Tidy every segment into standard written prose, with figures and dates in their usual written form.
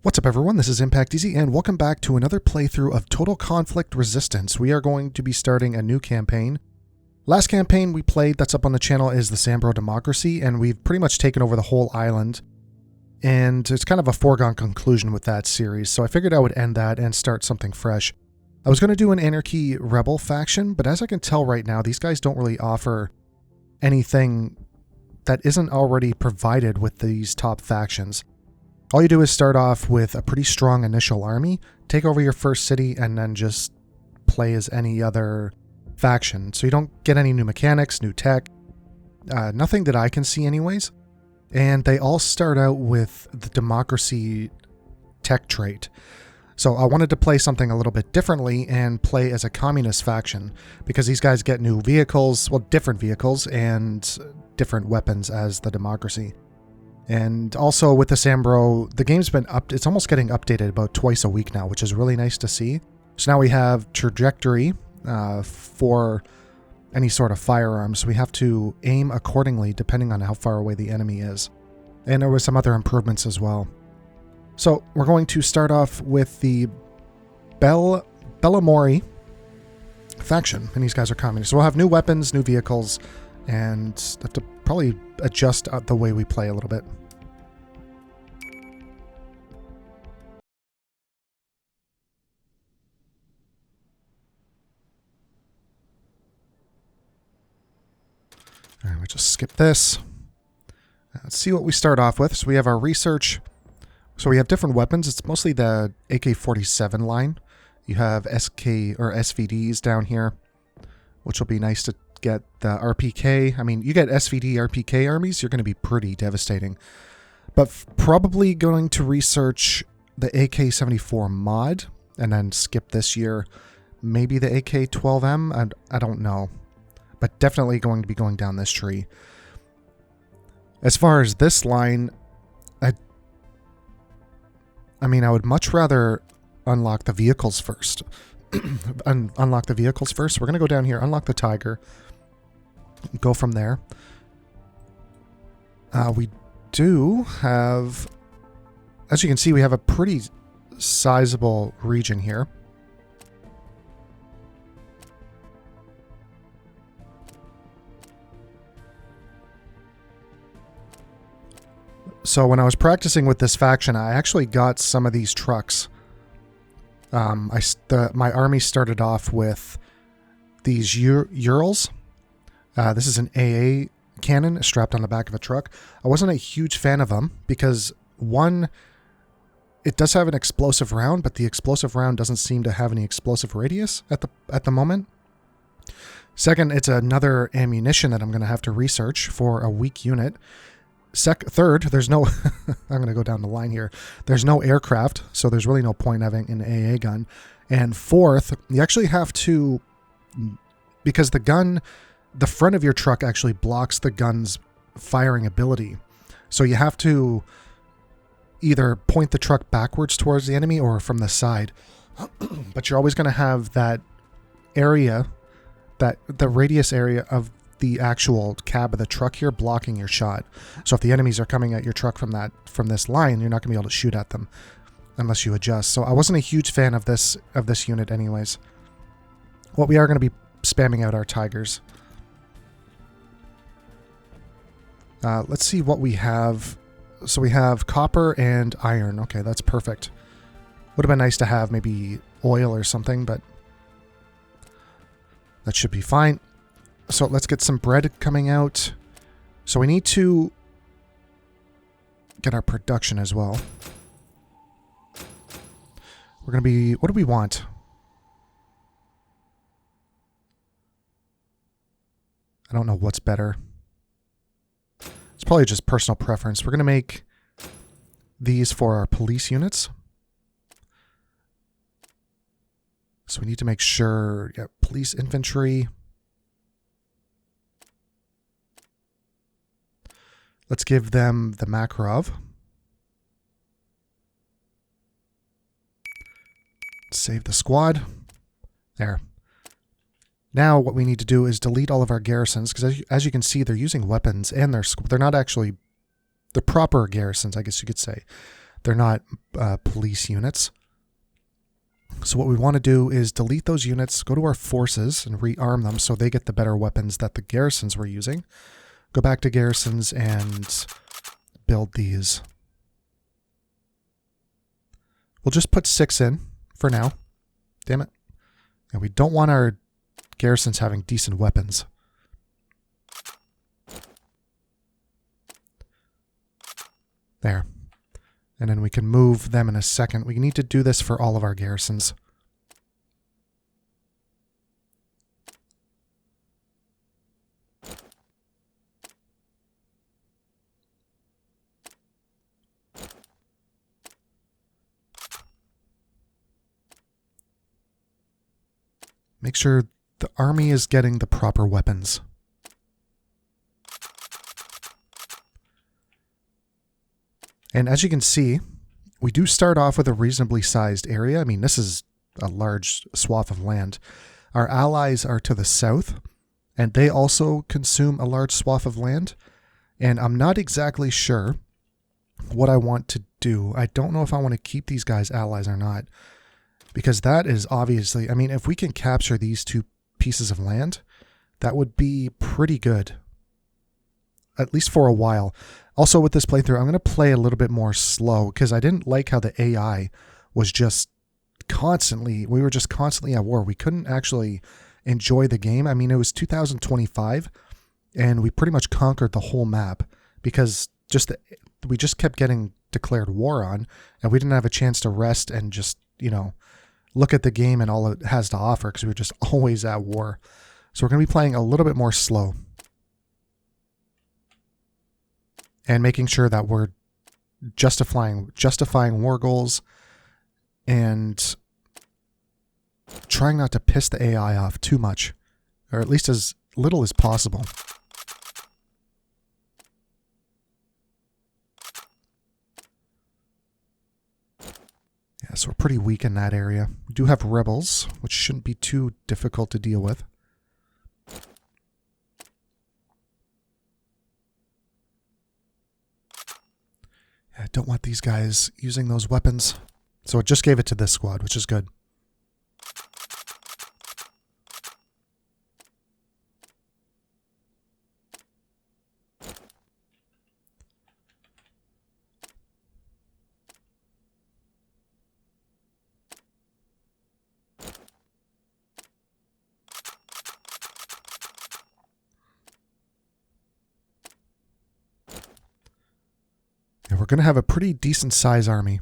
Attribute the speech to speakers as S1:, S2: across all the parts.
S1: What's up everyone, this is Impact Easy and welcome back to another playthrough of Total Conflict Resistance. We are going to be starting a new campaign. Last campaign we played that's up on the channel is the Sambro Democracy, and we've pretty much taken over the whole island. And it's kind of a foregone conclusion with that series, so I figured I would end that and start something fresh. I was going to do an Anarchy Rebel faction, but as I can tell right now, these guys don't really offer anything that isn't already provided with these top factions. All you do is start off with a pretty strong initial army, take over your first city, and then just play as any other faction. So you don't get any new mechanics, new tech, nothing that I can see anyways. And they all start out with the democracy tech trait. So I wanted to play something a little bit differently and play as a communist faction, because these guys get new vehicles, well, different vehicles and different weapons as the democracy. And also with the Sambro, the game's been it's almost getting updated about twice a week now, which is really nice to see. So now we have trajectory for any sort of firearms. So we have to aim accordingly depending on how far away the enemy is. And there was some other improvements as well. So we're going to start off with the Bellamori faction, and these guys are communists. So we'll have new weapons, new vehicles, and have to probably adjust the way we play a little bit. All right, we just skip this. Let's see what we start off with. So we have our research. So we have different weapons. It's mostly the AK-47 line. You have SK or SVDs down here, which will be nice to get the RPK. I mean, you get SVD RPK armies, you're going to be pretty devastating. But probably going to research the AK-74 mod and then skip this year. Maybe the AK-12M, I don't know. But definitely going to be going down this tree. As far as this line, I mean, I would much rather unlock the vehicles first. Unlock the vehicles first. We're going to go down here, unlock the Tiger, go from there. We do have, as you can see, we have a pretty sizable region here. So when I was practicing with this faction, I actually got some of these trucks. My army started off with these Urals. This is an AA cannon strapped on the back of a truck. I wasn't a huge fan of them because, one, it does have an explosive round, but the explosive round doesn't seem to have any explosive radius at the moment. Second, it's another ammunition that I'm going to have to research for a weak unit. Third, there's no, I'm going to go down the line here. There's no aircraft, so there's really no point having an AA gun. And fourth, you actually have to, because the front of your truck actually blocks the gun's firing ability. So you have to either point the truck backwards towards the enemy or from the side. But you're always going to have that area, the radius area of the actual cab of the truck here blocking your shot. So if the enemies are coming at your truck from this line, you're not going to be able to shoot at them unless you adjust. So I wasn't a huge fan of this unit anyways. What we are going to be spamming out our Tigers. Let's see what we have. So we have copper and iron. Okay, that's perfect. Would have been nice to have maybe oil or something, but that should be fine. So let's get some bread coming out. So we need to get our production as well. We're going to be, what do we want? I don't know what's better. It's probably just personal preference. We're going to make these for our police units. So we need to make sure, yeah, police infantry. Let's give them the Makarov. Save the squad. There. Now what we need to do is delete all of our garrisons, because as you can see, they're using weapons and they're not actually the proper garrisons, I guess you could say. They're not police units. So what we want to do is delete those units, go to our forces and rearm them so they get the better weapons that the garrisons were using. Go back to garrisons and build these. We'll just put 6 in for now. Damn it. And we don't want our garrisons having decent weapons. There. And then we can move them in a second. We need to do this for all of our garrisons. Make sure the army is getting the proper weapons. And as you can see, we do start off with a reasonably sized area. I mean, this is a large swath of land. Our allies are to the south, and they also consume a large swath of land. And I'm not exactly sure what I want to do. I don't know if I want to keep these guys allies or not. Because that is obviously, I mean, if we can capture these 2 pieces of land, that would be pretty good. At least for a while. Also with this playthrough, I'm going to play a little bit more slow because I didn't like how the AI was just constantly, we were just constantly at war. We couldn't actually enjoy the game. I mean, it was 2025 and we pretty much conquered the whole map because we just kept getting declared war on and we didn't have a chance to rest and just, you know, look at the game and all it has to offer because we were just always at war. So we're going to be playing a little bit more slow. And making sure that we're justifying war goals and trying not to piss the AI off too much, or at least as little as possible. Yeah, so we're pretty weak in that area. We do have rebels, which shouldn't be too difficult to deal with. I don't want these guys using those weapons. So it just gave it to this squad, which is good. And we're going to have a pretty decent size army.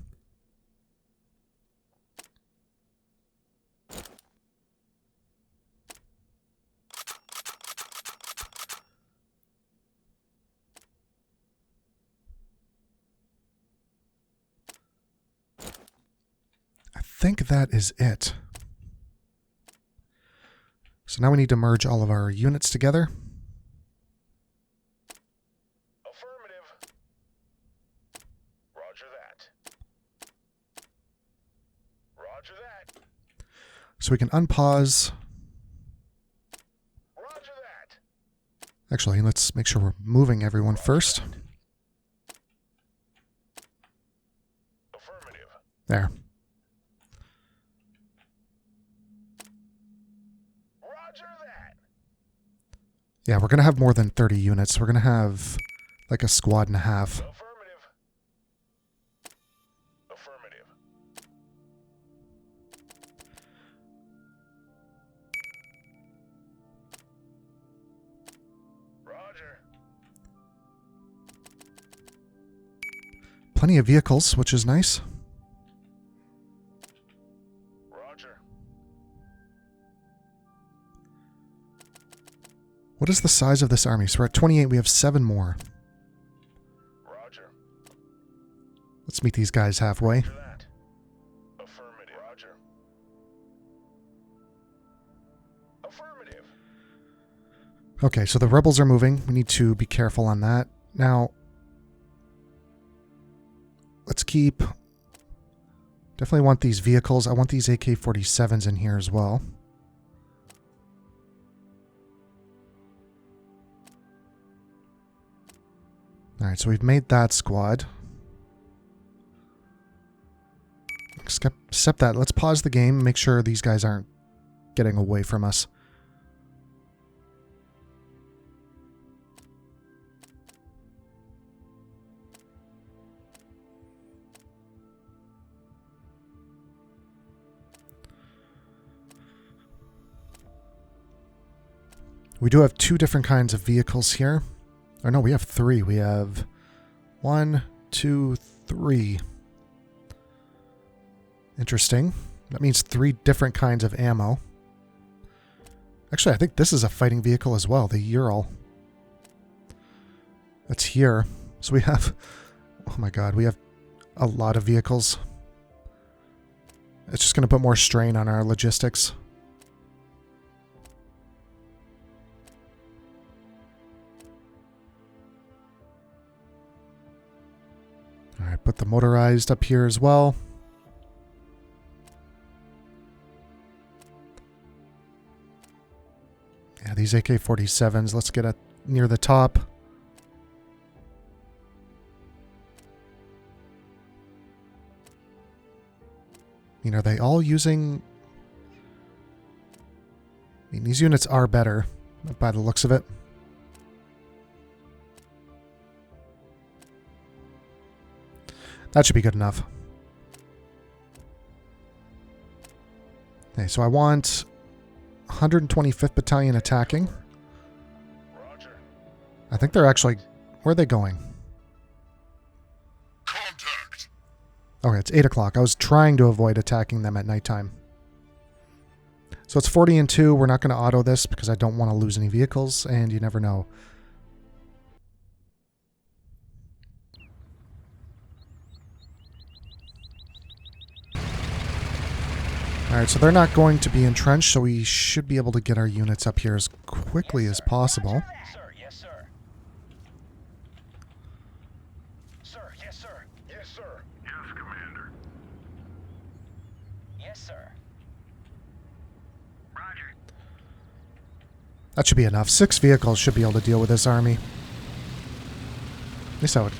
S1: I think that is it. So now we need to merge all of our units together. So we can unpause. Roger that. Actually, let's make sure we're moving everyone first. Affirmative. There. Roger that. Yeah, we're going to have more than 30 units. We're going to have like a squad and a half. Plenty of vehicles, which is nice. Roger. What is the size of this army? So we're at 28, we have 7 more. Roger. Let's meet these guys halfway. Affirmative. Roger. Affirmative. Okay, so the rebels are moving. We need to be careful on that. Now, let's keep... Definitely want these vehicles. I want these AK-47s in here as well. Alright, so we've made that squad. Except that. Let's pause the game and make sure these guys aren't getting away from us. We do have 2 different kinds of vehicles here. Or no, we have 3. We have 1, 2, 3. Interesting. That means 3 different kinds of ammo. Actually, I think this is a fighting vehicle as well, the Ural. That's here. So we have... Oh my god, we have a lot of vehicles. It's just going to put more strain on our logistics. Alright, put the motorized up here as well. Yeah, these AK-47s, let's get it near the top. I mean, are they all using... I mean, these units are better by the looks of it. That should be good enough. Okay, so I want 125th Battalion attacking.
S2: Roger.
S1: I think they're actually... Where are they going?
S2: Contact.
S1: Okay, it's 8 o'clock. I was trying to avoid attacking them at nighttime. So it's 40 and 2. We're not going to auto this because I don't want to lose any vehicles, and you never know. Alright, so they're not going to be entrenched, so we should be able to get our units up here as quickly as possible.
S2: Sir, yes, sir. Sir, yes, sir. Yes, sir. Yes, Commander. Yes, sir. Roger.
S1: That should be enough. 6 vehicles should be able to deal with this army. At least I would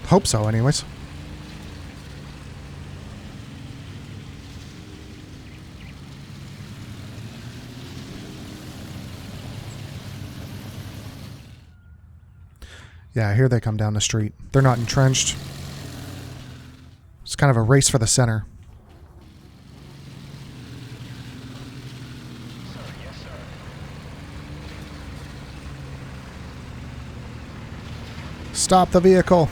S1: hope so, anyways. Yeah, here they come down the street. They're not entrenched. It's kind of a race for the center.
S2: Sir, yes, sir.
S1: Stop the vehicle.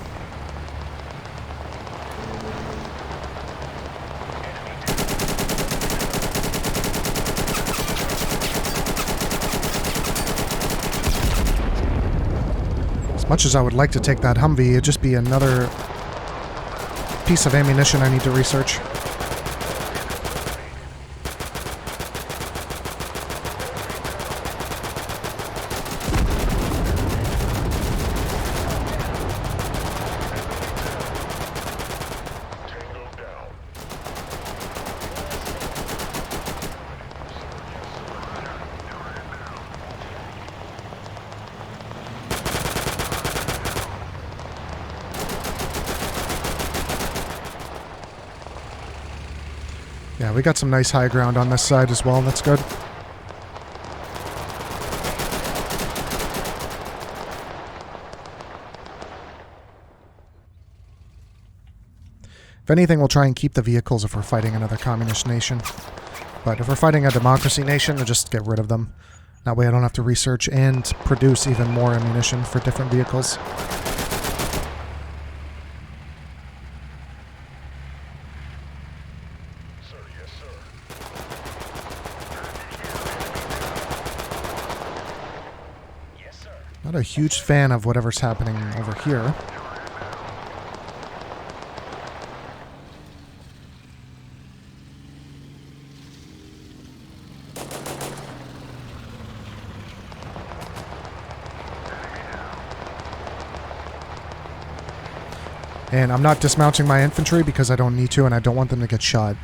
S1: As much as I would like to take that Humvee, it'd just be another piece of ammunition I need to research.
S2: Tango down.
S1: Yeah, we got some nice high ground on this side as well. That's good. If anything, we'll try and keep the vehicles if we're fighting another communist nation. But if we're fighting a democracy nation, we'll just get rid of them. That way I don't have to research and produce even more ammunition for different vehicles.
S2: Sir, yes, sir. Yes, sir.
S1: Not a huge fan of whatever's happening over here. And I'm not dismounting my infantry because I don't need to, and I don't want them to get shot.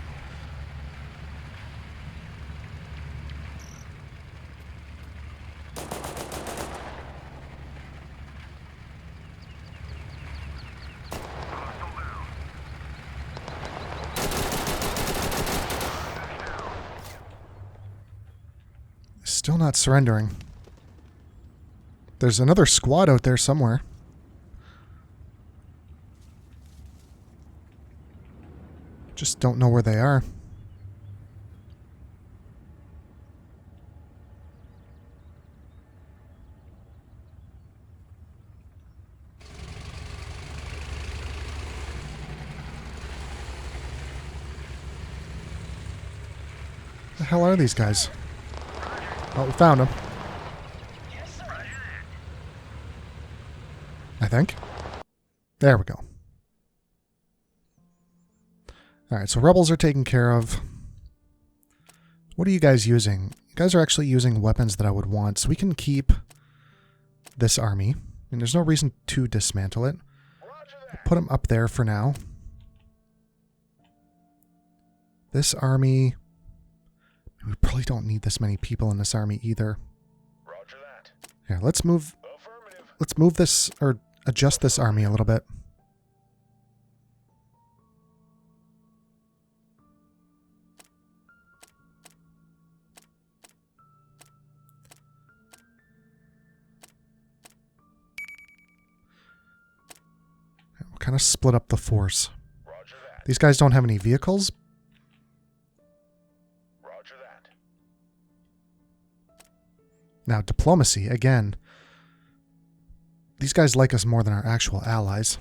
S1: Still not surrendering. There's another squad out there somewhere. Just don't know where they are. The hell are these guys? Oh, we found them. I think. There we go. Alright, so rebels are taken care of. What are you guys using? You guys are actually using weapons that I would want, so we can keep this army. And there's no reason to dismantle it. We'll put them up there for now. This army... We probably don't need this many people in this army either.
S2: Roger that.
S1: Yeah, let's move...
S2: Affirmative.
S1: Let's move this, or adjust this army a little bit. We'll kind of split up the force.
S2: Roger that.
S1: These guys don't have any vehicles.
S2: Roger that.
S1: Now, diplomacy, again. These guys like us more than our actual allies.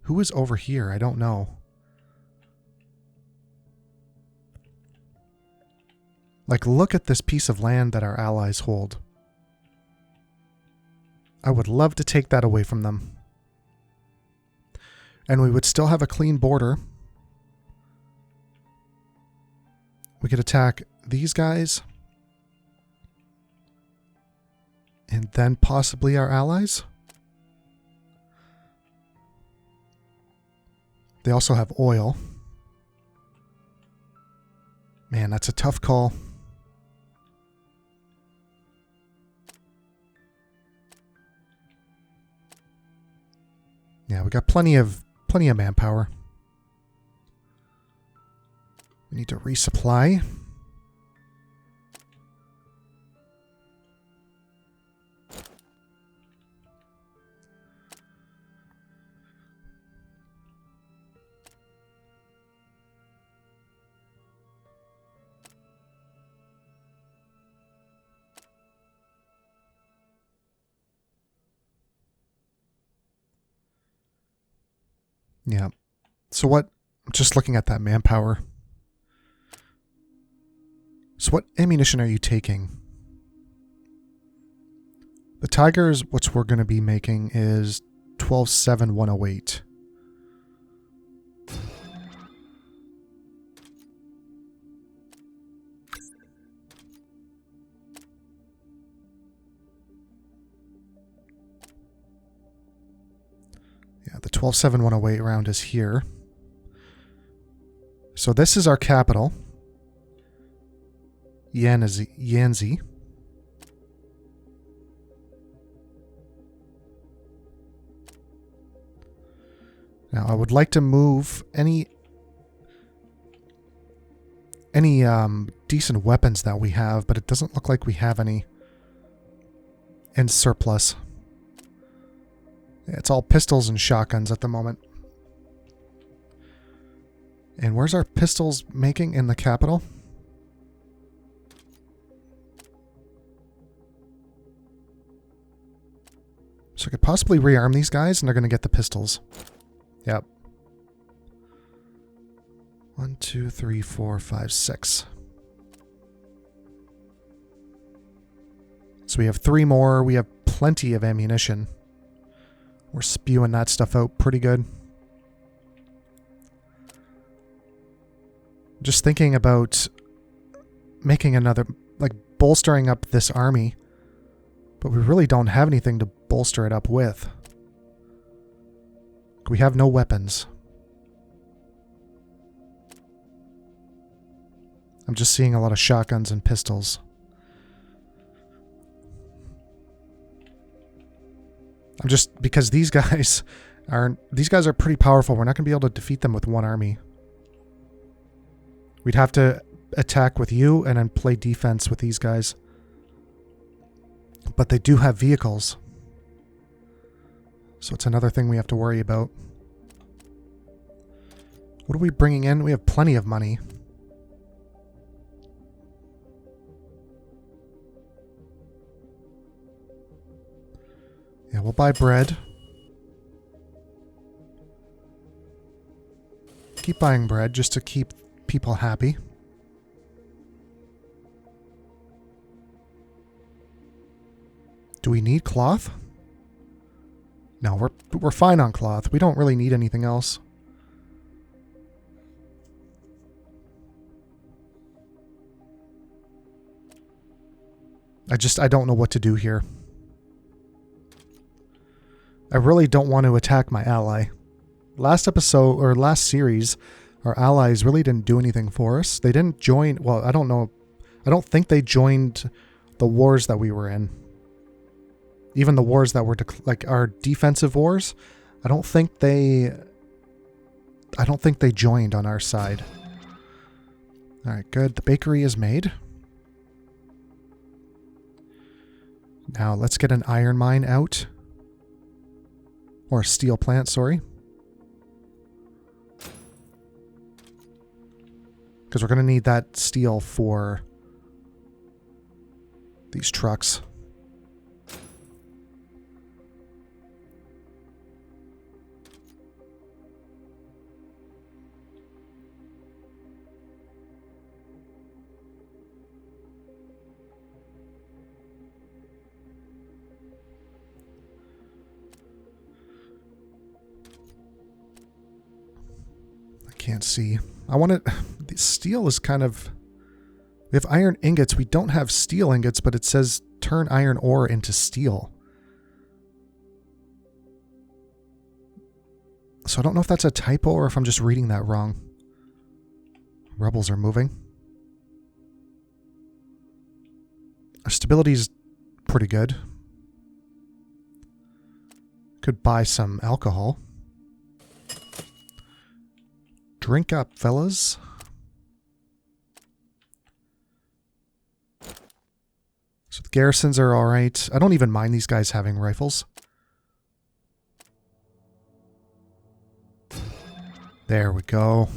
S1: Who is over here? I don't know. Like, look at this piece of land that our allies hold. I would love to take that away from them. And we would still have a clean border. We could attack these guys. And then possibly our allies. They also have oil. Man, that's a tough call. Yeah, we got plenty of manpower. We need to resupply. Yeah. So what, just looking at that manpower. So what ammunition are you taking? The Tigers, which we're going to be making, is 12,7,108. Yeah, the 12,7,108 round is here. So this is our capital. Yanzi. Now I would like to move any decent weapons that we have, but it doesn't look like we have any in surplus. It's all pistols and shotguns at the moment. And where's our pistols making in the capital? So I could possibly rearm these guys and they're going to get the pistols. Yep. 1, 2, 3, 4, 5, 6. So we have 3 more. We have plenty of ammunition. We're spewing that stuff out pretty good. Just thinking about making another, like bolstering up this army. But we really don't have anything to bolster it up with. We have no weapons. I'm just seeing a lot of shotguns and pistols. I'm just, because these guys are pretty powerful. We're not going to be able to defeat them with one army. We'd have to attack with you and then play defense with these guys. But they do have vehicles. So it's another thing we have to worry about. What are we bringing in? We have plenty of money. Yeah, we'll buy bread. Keep buying bread just to keep people happy. Do we need cloth? No, we're fine on cloth. We don't really need anything else. I don't know what to do here. I really don't want to attack my ally. Last episode, or last series, our allies really didn't do anything for us. They didn't join, well, I don't know. I don't think they joined the wars that we were in. Even the wars that were, like, our defensive wars, I don't think they joined on our side. Alright, good. The bakery is made. Now, let's get an iron mine out. Or a steel plant, sorry. Because we're going to need that steel for these trucks. Can't see. I want it. The steel is kind of. We have iron ingots. We don't have steel ingots, but it says turn iron ore into steel. So I don't know if that's a typo or if I'm just reading that wrong. Rebels are moving. Our stability is pretty good. Could buy some alcohol. Drink up, fellas. So the garrisons are alright. I don't even mind these guys having rifles. There we go.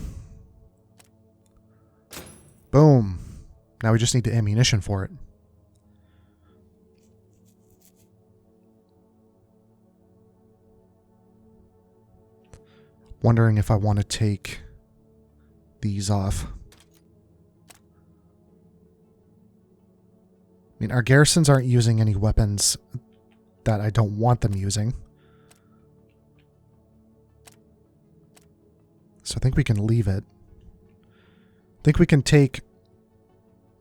S1: Boom. Now we just need the ammunition for it. Wondering if I want to take these off. I mean, our garrisons aren't using any weapons that I don't want them using. So I think we can leave it. I think we can take...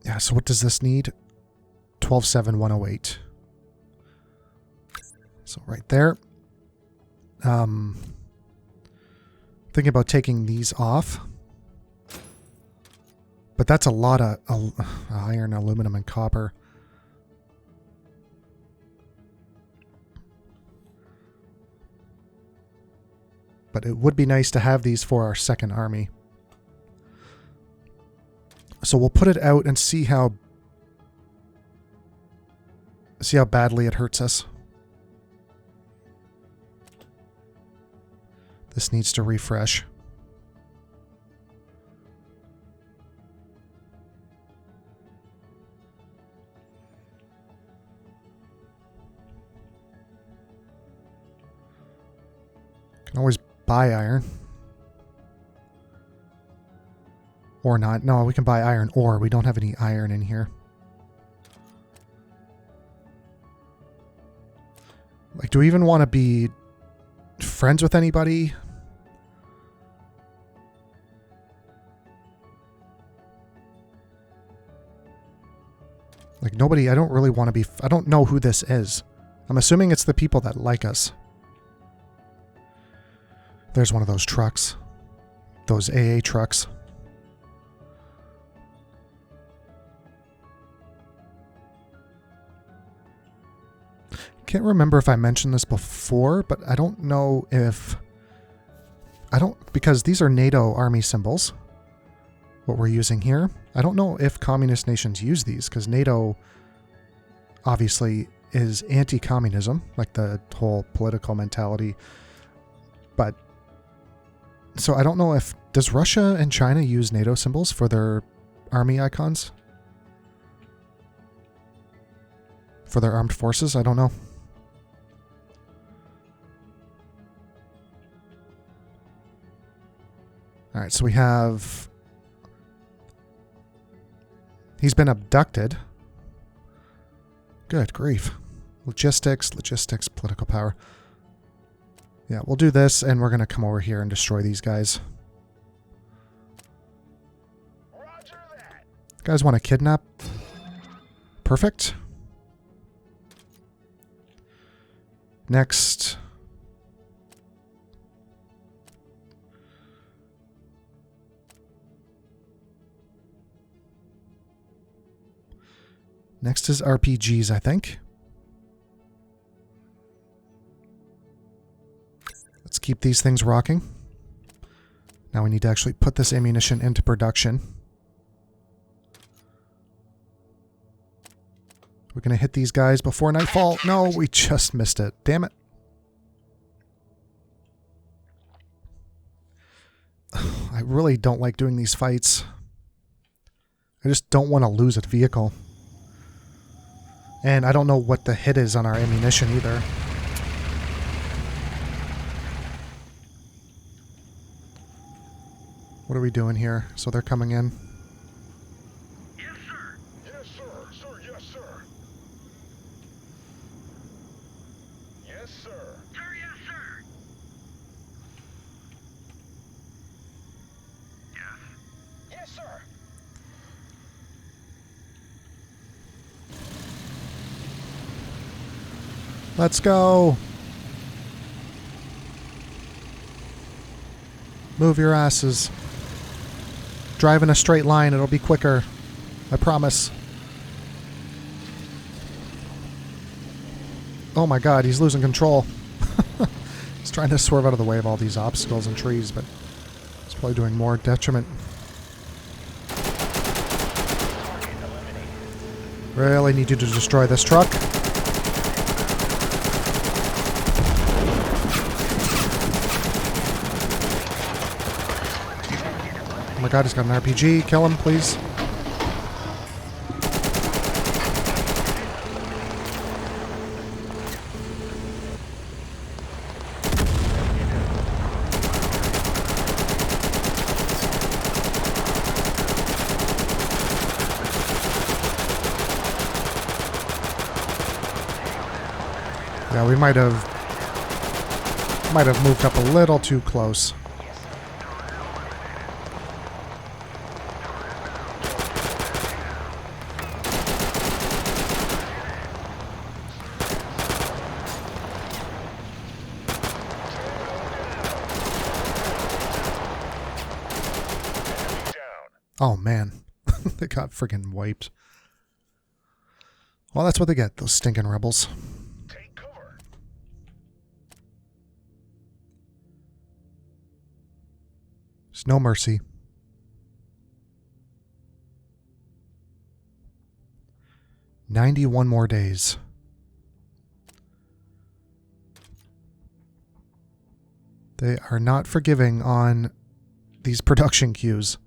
S1: Yeah, so what does this need? 12,7,108. So right there. Thinking about taking these off. But that's a lot of iron, aluminum, and copper. But it would be nice to have these for our second army. So we'll put it out and see how badly it hurts us. This needs to refresh. Can always buy iron. Or not. No, we can buy iron ore. We don't have any iron in here. Like, do we even want to be friends with anybody? Like, nobody, I don't really want to be, I don't know who this is. I'm assuming it's the people that like us. There's one of those trucks. Those AA trucks. Can't remember if I mentioned this before, but I don't know if... because these are NATO army symbols, what we're using here. I don't know if communist nations use these, because NATO obviously is anti-communism, like the whole political mentality. But so I don't know if does Russia and China use NATO symbols for their army icons? For their armed forces? I don't know. All right, so we have... He's been abducted. Good grief. Logistics, political power. Yeah, we'll do this, and we're going to come over here and destroy these guys.
S2: Roger that.
S1: Guys want to kidnap? Perfect. Next. Next is RPGs, I think. Let's keep these things rocking. Now we need to actually put this ammunition into production. We're going to hit these guys before nightfall. No, we just missed it. Damn it. I really don't like doing these fights. I just don't want to lose a vehicle. And I don't know what the hit is on our ammunition either. What are we doing here? So they're coming in.
S2: Yes, sir. Yes, sir. Sir, yes, sir. Yes, sir. Sir, yes, sir. Yes. Yes, sir.
S1: Let's go. Move your asses. Drive in a straight line. It'll be quicker. I promise. Oh my god, he's losing control. He's trying to swerve out of the way of all these obstacles and trees, but he's probably doing more detriment. Really need you to destroy this truck. Oh my god, he's got an RPG. Kill him, please. Yeah, we might have moved up a little too close. Oh man, they got friggin' wiped. Well, that's what they get, those stinking rebels.
S2: Take cover.
S1: There's no mercy. "91 more days. They are not forgiving on these production queues.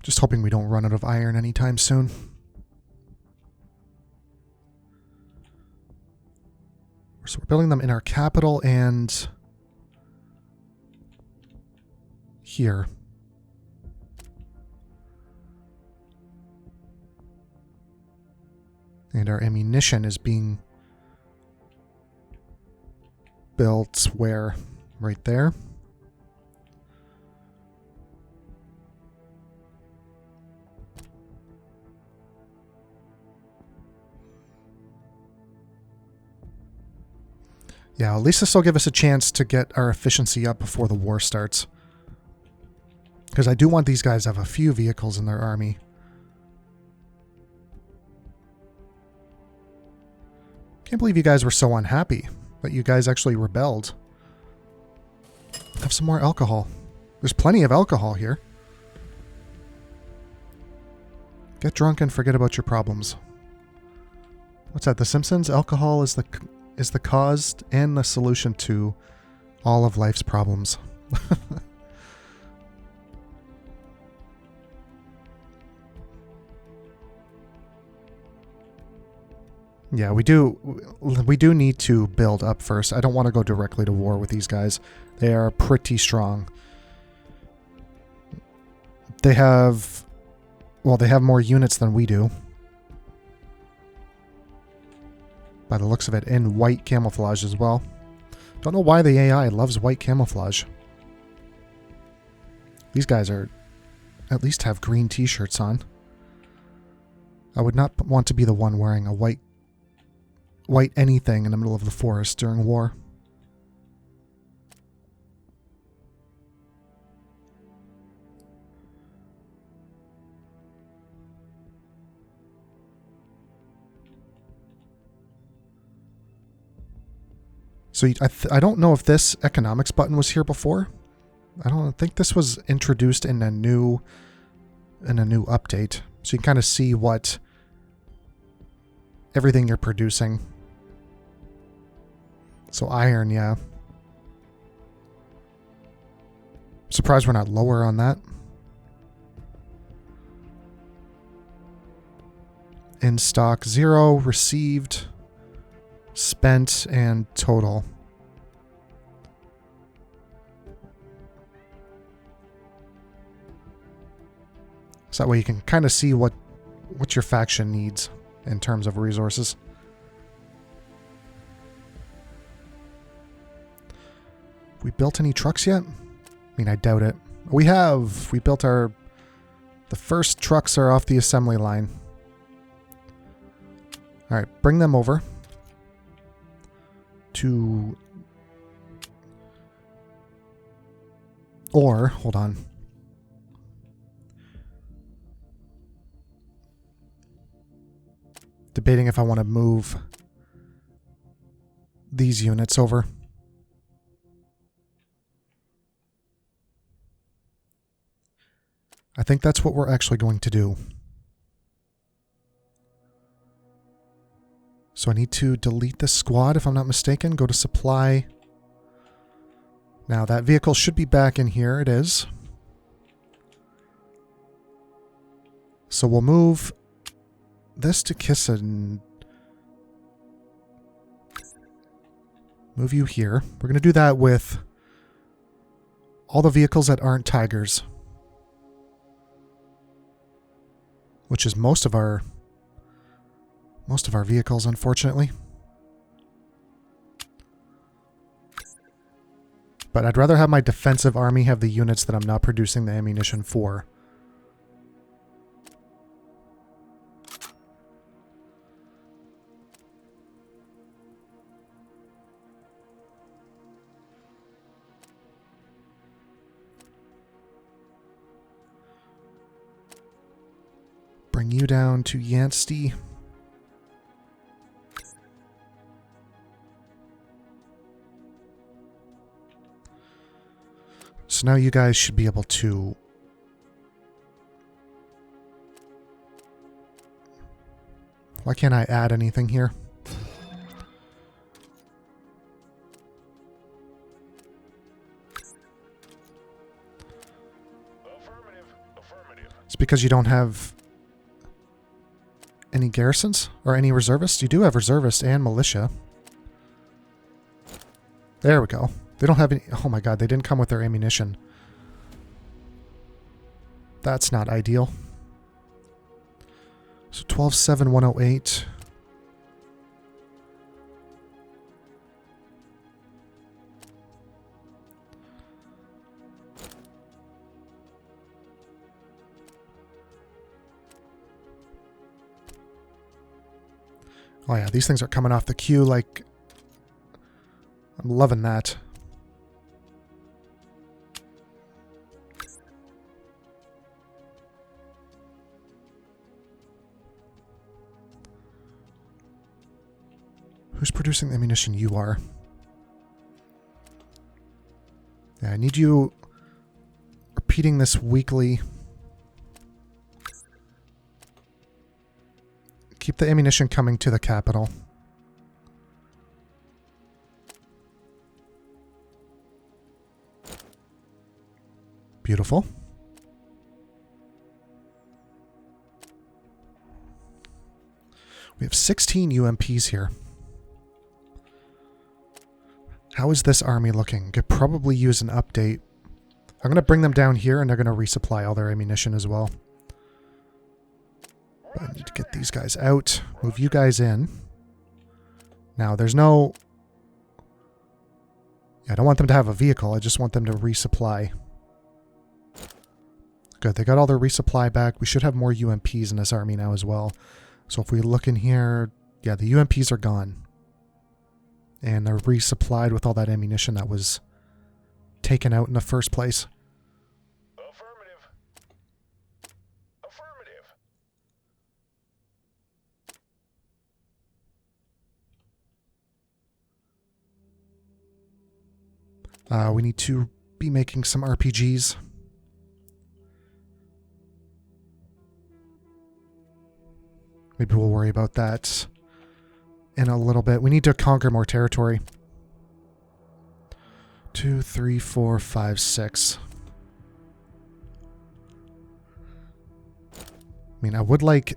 S1: Just hoping we don't run out of iron anytime soon. So we're building them in our capital and here. And our ammunition is being built where? Right there. Yeah, at least this will give us a chance to get our efficiency up before the war starts. Because I do want these guys to have a few vehicles in their army. Can't believe you guys were so unhappy that you guys actually rebelled. Have some more alcohol. There's plenty of alcohol here. Get drunk and forget about your problems. What's that? The Simpsons? Alcohol is the cause and the solution to all of life's problems. Yeah, we do need to build up first. I don't want to go directly to war with these guys. They are pretty strong. They have more units than we do. By the looks of it, in white camouflage as well. Don't know why the AI loves white camouflage. These guys are at least have green t-shirts on. I would not want to be the one wearing a white anything in the middle of the forest during war. So I don't know if this economics button was here before. I don't think this was introduced in a new update. So you can kind of see what everything you're producing. So iron, yeah. Surprised we're not lower on that. In stock, 0, received, spent, and total. So that way you can kind of see what your faction needs in terms of resources. We built any trucks yet? I mean, I doubt it. We have. We built the first trucks are off the assembly line. All right, bring them over to, or hold on. Debating if I want to move these units over. I think that's what we're actually going to do. So I need to delete this squad if I'm not mistaken. Go to supply. Now that vehicle should be back in here. It is. So we'll move this to Kissen. Move you here. We're going to do that with all the vehicles that aren't Tigers. Which is most of our vehicles, unfortunately. But I'd rather have my defensive army have the units that I'm not producing the ammunition for. Bring you down to Yancey. So now you guys should be able to why can't I add anything here? It's because you don't have any garrisons or any reservists? You do have reservists and militia. There we go. They don't have any... Oh my god, they didn't come with their ammunition. That's not ideal. So 12,7,108. Oh yeah, these things are coming off the queue like... I'm loving that. Who's producing the ammunition? You are. Yeah, I need you repeating this weekly. Keep the ammunition coming to the capital. Beautiful. We have 16 UMPs here. How is this army looking? Could probably use an update. I'm going to bring them down here and they're going to resupply all their ammunition as well. But I need to get these guys out. Move you guys in. Now, there's no... Yeah, I don't want them to have a vehicle. I just want them to resupply. Good, they got all their resupply back. We should have more UMPs in this army now as well. So if we look in here... Yeah, the UMPs are gone. And they're resupplied with all that ammunition that was taken out in the first place.
S2: Affirmative. Affirmative.
S1: We need to be making some RPGs. Maybe we'll worry about that in a little bit. We need to conquer more territory. 2, 3, 4, 5, 6. I mean, I would like...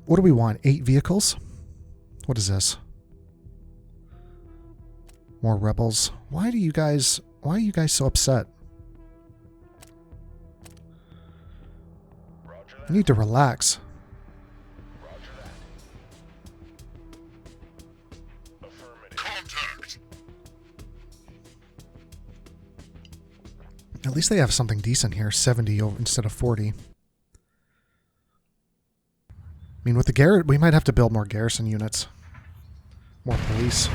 S1: What do we want? 8 vehicles? What is this? More rebels. Why are you guys so upset? I need to relax. At least they have something decent here. 70 instead of 40. I mean, with the Garrett, we might have to build more garrison units. More police.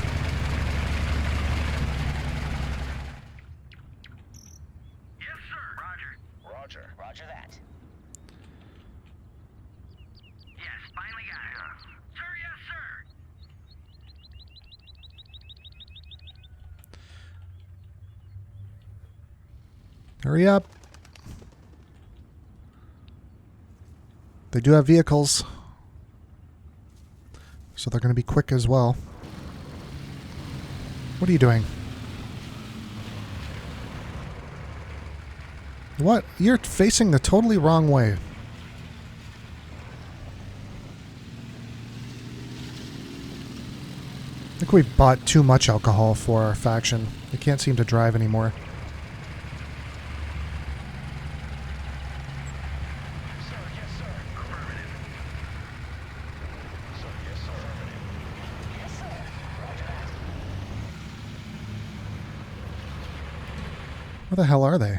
S2: Yes, sir. Roger. Roger. Roger that. Yes, finally got it. Sir, yes, sir.
S1: Hurry up. They do have vehicles. So they're going to be quick as well. What are you doing? What? You're facing the totally wrong way. I think we've bought too much alcohol for our faction. They can't seem to drive anymore. Where the hell are they?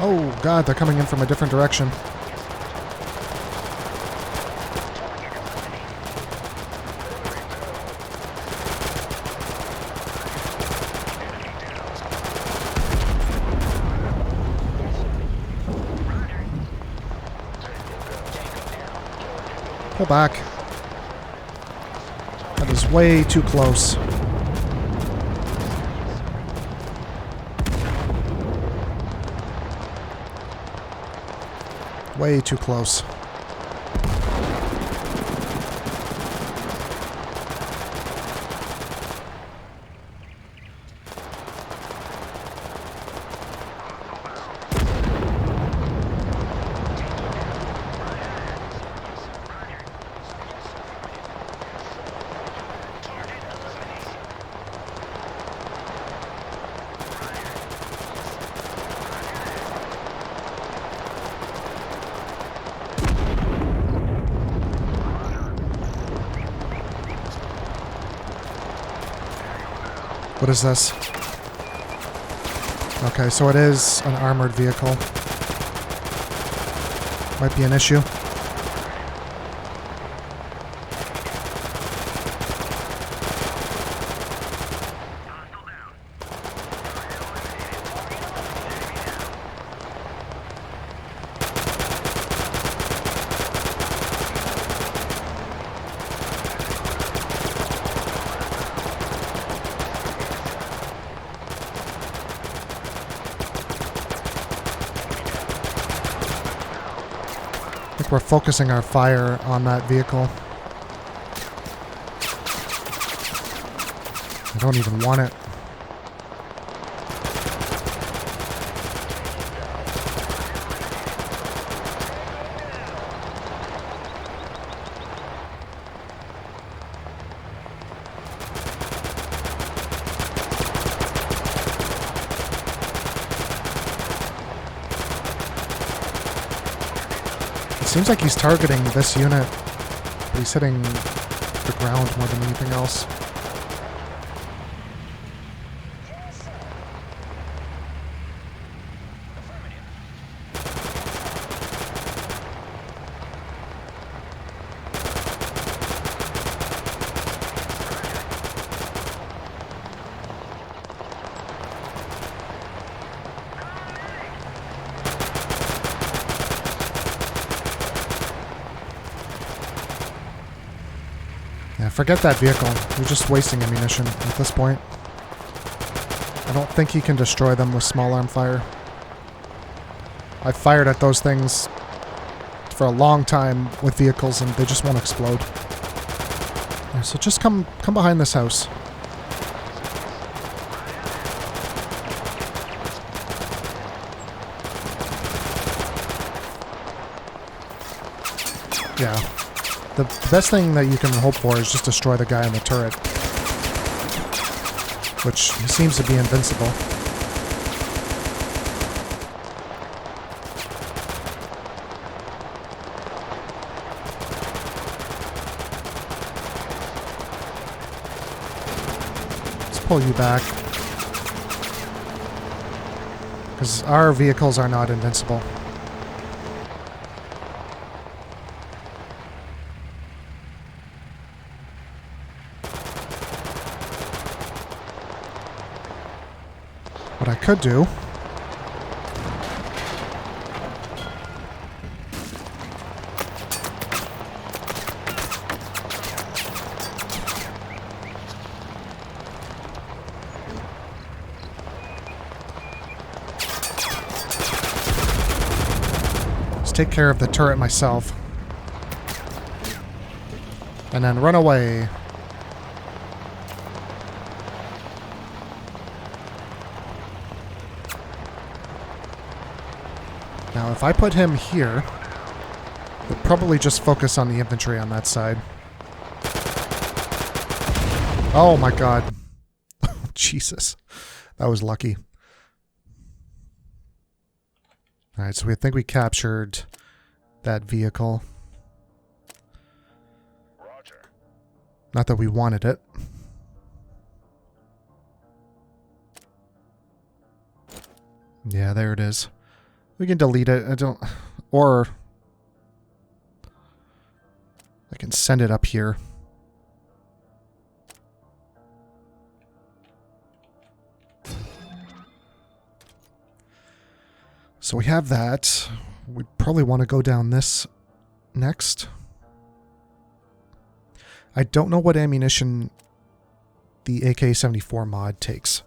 S1: Oh god, they're coming in from a different direction. Pull back. That is way too close. Way too close. What is this? Okay, so it is an armored vehicle. Might be an issue. I think we're focusing our fire on that vehicle. I don't even want it. Seems like he's targeting this unit, but he's hitting the ground more than anything else. Yeah, forget that vehicle. You're just wasting ammunition at this point. I don't think he can destroy them with small arm fire. I've fired at those things for a long time with vehicles and they just won't explode. Yeah, so just come behind this house. Yeah. The best thing that you can hope for is just destroy the guy in the turret. Which seems to be invincible. Let's pull you back. Because our vehicles are not invincible. What I could do is take care of the turret myself and then run away. Now, if I put him here, we'll probably just focus on the infantry on that side. Oh my god. Jesus. That was lucky. Alright, so we think we captured that vehicle.
S2: Roger.
S1: Not that we wanted it. Yeah, there it is. We can delete it. I don't... Or... I can send it up here. So we have that. We probably want to go down this next. I don't know what ammunition the AK-74 mod takes.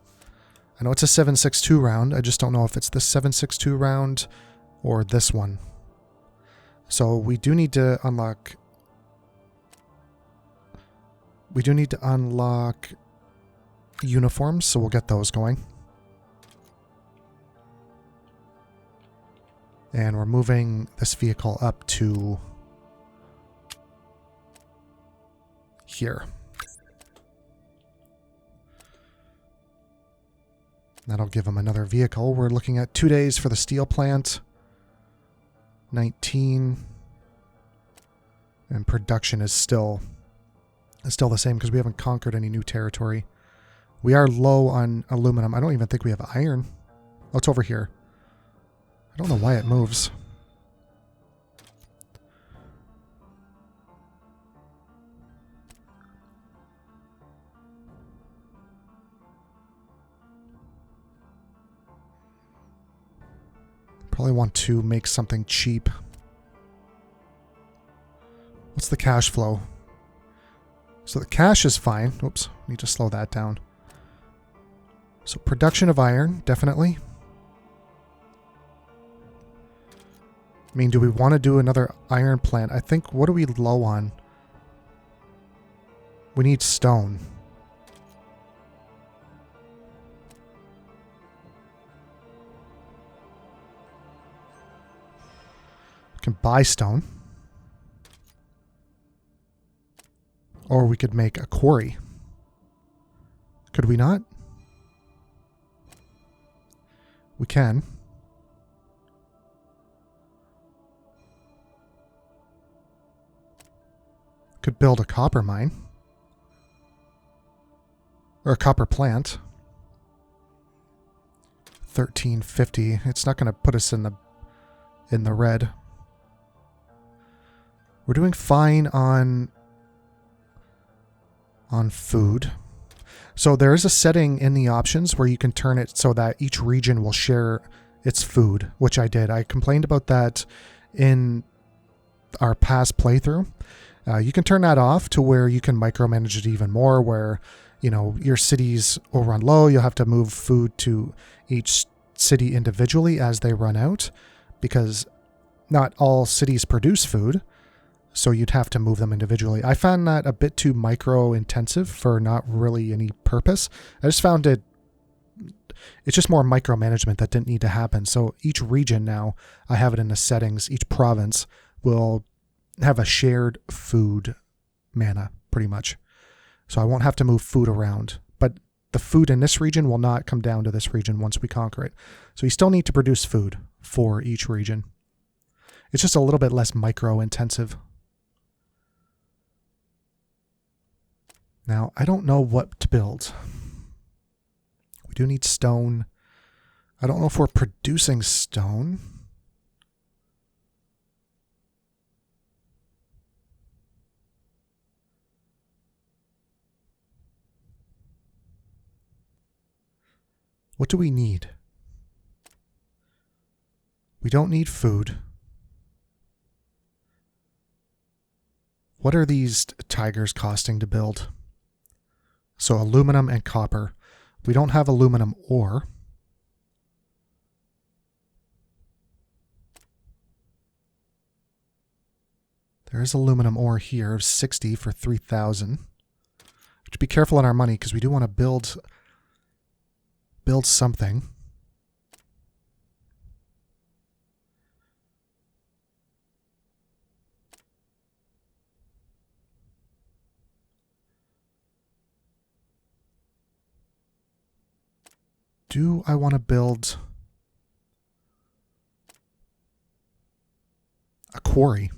S1: I know it's a 7.62 round. I just don't know if it's the 7.62 round or this one. So we do need to unlock... We do need to unlock uniforms, so we'll get those going. And we're moving this vehicle up to here. That'll give them another vehicle. We're looking at 2 days for the steel plant. 19. And production is still the same because we haven't conquered any new territory. We are low on aluminum. I don't even think we have iron. Oh, it's over here. I don't know why it moves. Probably want to make something cheap. What's the cash flow? So the cash is fine. Oops, need to slow that down. So production of iron, definitely. I mean, do we want to do another iron plant? I think, what are we low on? We need stone. We can buy stone. Or we could make a quarry. Could we not? We can. Could build a copper mine. Or a copper plant. 1350. It's not going to put us in the red. We're doing fine on food. So there is a setting in the options where you can turn it so that each region will share its food, which I did. I complained about that in our past playthrough. You can turn that off to where you can micromanage it even more, where, you know, your cities will run low. You'll have to move food to each city individually as they run out, because not all cities produce food. So you'd have to move them individually. I found that a bit too micro-intensive for not really any purpose. I just found it's just more micromanagement that didn't need to happen. So each region now, I have it in the settings, each province will have a shared food mana, pretty much. So I won't have to move food around. But the food in this region will not come down to this region once we conquer it. So you still need to produce food for each region. It's just a little bit less micro-intensive. Now, I don't know what to build. We do need stone. I don't know if we're producing stone. What do we need? We don't need food. What are these tigers costing to build? So aluminum and copper. We don't have aluminum ore. There is aluminum ore here, 60 for 3,000. Just be careful on our money because we do want to build something. Do I want to build a quarry?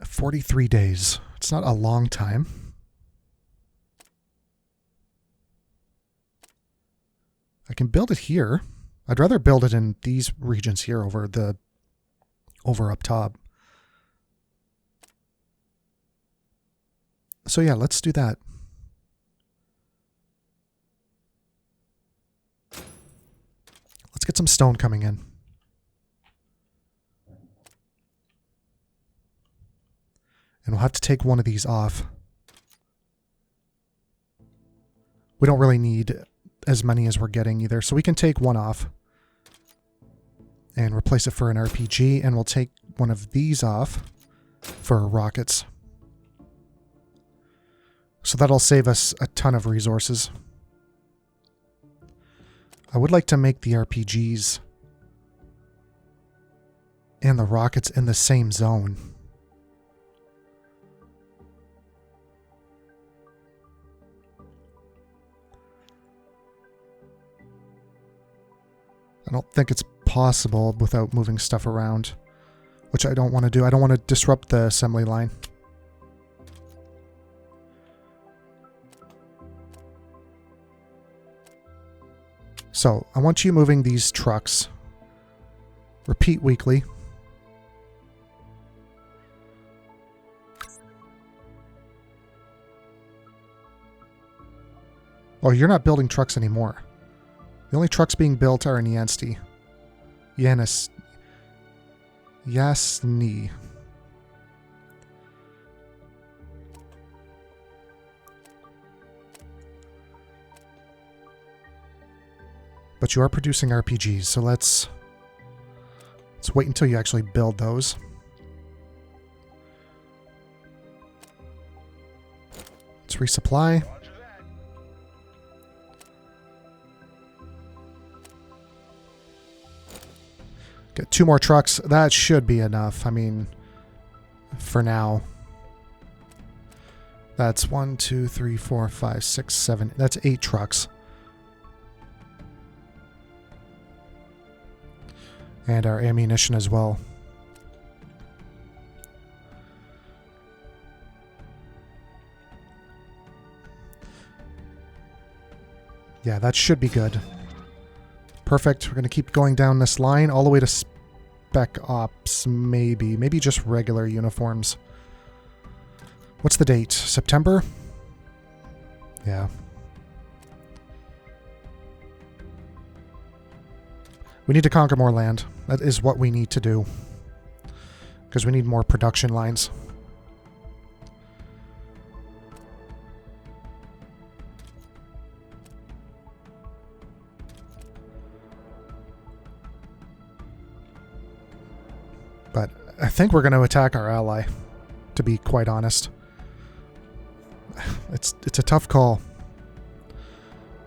S1: 43 days. It's not a long time. I can build it here. I'd rather build it in these regions here over up top. So yeah, let's do that. Let's get some stone coming in. And we'll have to take one of these off. We don't really need as many as we're getting either, so we can take one off and replace it for an RPG, and we'll take one of these off for rockets. So that'll save us a ton of resources. I would like to make the RPGs and the rockets in the same zone. I don't think it's possible without moving stuff around, which I don't want to do. I don't want to disrupt the assembly line. So I want you moving these trucks. Repeat weekly. Oh, you're not building trucks anymore. The only trucks being built are in Yansty. Yasni. But you are producing RPGs, so let's wait until you actually build those. Let's resupply.
S2: Roger that.
S1: Get 2 more trucks. That should be enough. I mean, for now. That's 1, 2, 3, 4, 5, 6, 7. That's 8 trucks. And our ammunition as well. Yeah, that should be good. Perfect. We're going to keep going down this line all the way to Spec Ops, maybe. Maybe just regular uniforms. What's the date? September? Yeah. We need to conquer more land. That is what we need to do. Because we need more production lines. But I think we're going to attack our ally, to be quite honest. It's a tough call.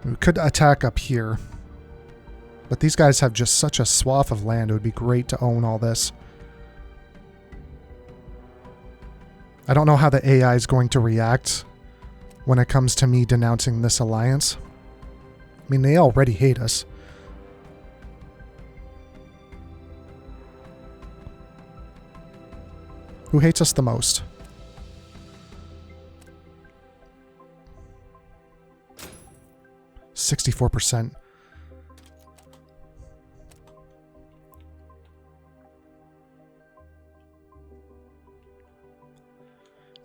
S1: We could attack up here. But these guys have just such a swath of land. It would be great to own all this. I don't know how the AI is going to react when it comes to me denouncing this alliance. I mean, they already hate us. Who hates us the most? %64%.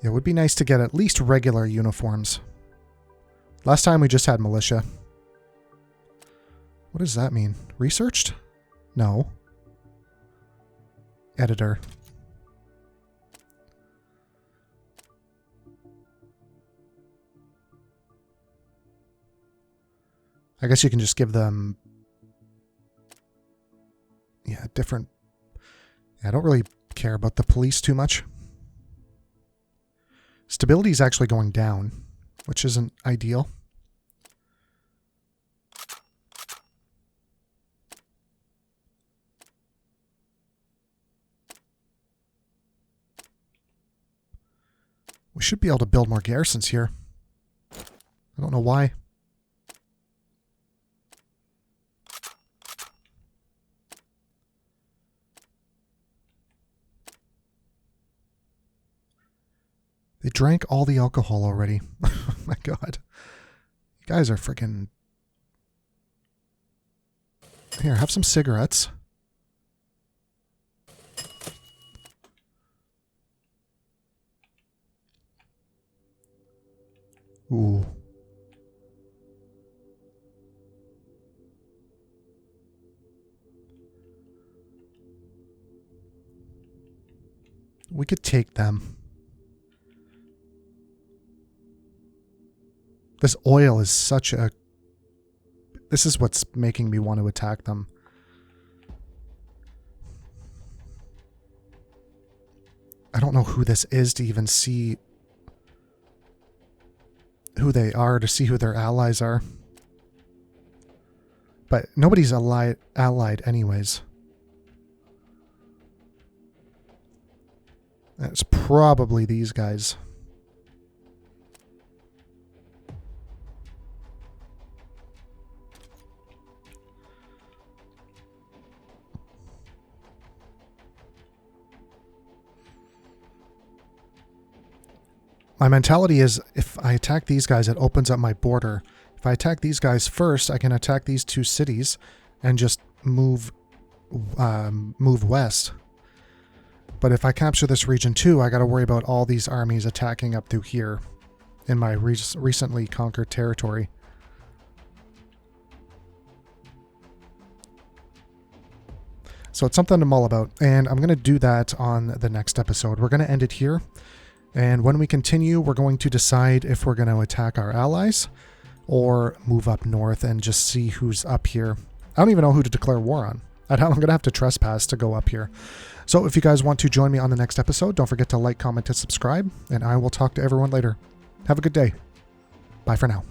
S1: It would be nice to get at least regular uniforms. Last time we just had militia. What does that mean? Researched? No. Editor. I guess you can just give them... Yeah, different... Yeah, I don't really care about the police too much. Stability is actually going down, which isn't ideal. We should be able to build more garrisons here. I don't know why. They drank all the alcohol already. Oh my god. You guys are freaking... Here, have some cigarettes. Ooh. We could take them. This oil is such a... This is what's making me want to attack them. I don't know who this is to even see who they are, to see who their allies are. But nobody's allied anyways. It's probably these guys. My mentality is, if I attack these guys, it opens up my border. If I attack these guys first, I can attack these 2 cities and just move west. But if I capture this region too, I got to worry about all these armies attacking up through here in my recently conquered territory. So it's something to mull about, and I'm going to do that on the next episode. We're going to end it here. And when we continue, we're going to decide if we're going to attack our allies or move up north and just see who's up here. I don't even know who to declare war on. I'm going to have to trespass to go up here. So if you guys want to join me on the next episode, don't forget to like, comment, and subscribe, and I will talk to everyone later. Have a good day. Bye for now.